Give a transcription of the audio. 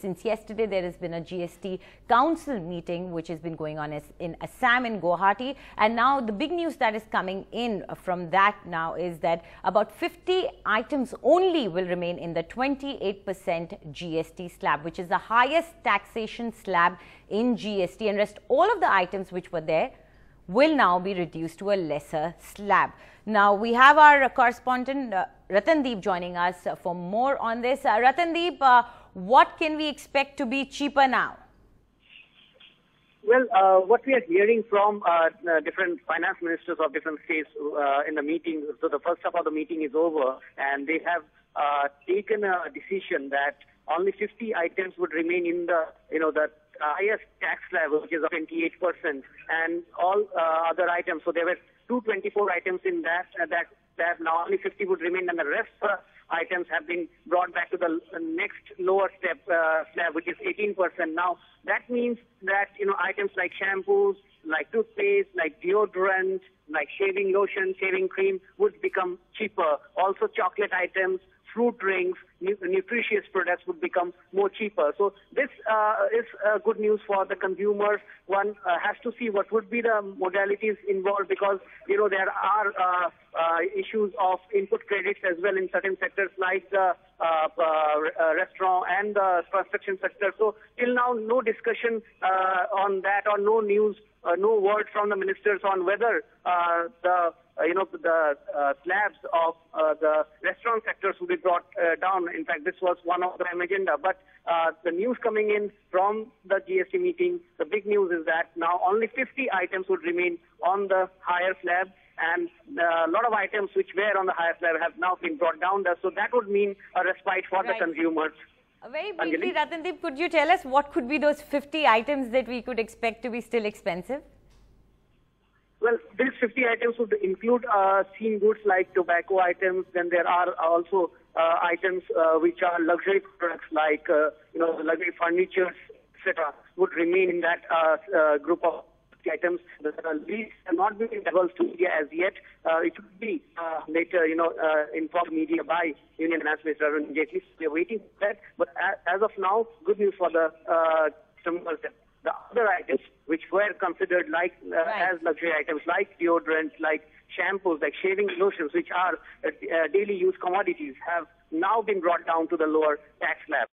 Since yesterday, there has been a GST council meeting which has been going on in Assam, in Guwahati. And now the big news that is coming in from that now is that about 50 items only will remain in the 28% GST slab, which is the highest taxation slab in GST, and rest all of the items which were there will now be reduced to a lesser slab. Now we have our correspondent Ratandeep joining us for more on this. Ratandeep, what can we expect to be cheaper now? Well, what we are hearing from different finance ministers of different states in the meeting, so the first half of the meeting is over, and they have taken a decision that only 50 items would remain in the, the highest tax level, which is of 28%, and all other items. So there were 224 items in that now only 50 would remain, and the rest items have been brought back to the next lower slab, which is 18%. Now that means that items like shampoos, like toothpaste, like deodorant, like shaving lotion, shaving cream would become cheaper. Also chocolate items, fruit drinks, nutritious products would become more cheaper. So this is good news for the consumers. One has to see what would be the modalities involved, because there are issues of input credits as well in certain sectors like the restaurant and the construction sector. So till now, no discussion on that, or no news, no word from the ministers on whether the slabs of the restaurant sectors will be brought down. In fact, this was one of the agenda. But the news coming in from the GST meeting, the big news is that now only 50 items would remain on the higher slab, and a lot of items which were on the higher slab have now been brought down. So that would mean a respite for the consumers. Very briefly, Ratandeep, could you tell us what could be those 50 items that we could expect to be still expensive? Well, these 50 items would include seen goods like tobacco items. Then there are also items which are luxury products like luxury furniture, etc. would remain in that group of items. The least have not been divulged to media as yet. It would be later, informed media by Union Finance Minister Arun Jaitley. We are waiting for that. But as of now, good news for the consumers. The other items which were considered like as luxury items, like deodorant, like shampoos, like shaving lotions, which are daily use commodities, have now been brought down to the lower tax slab.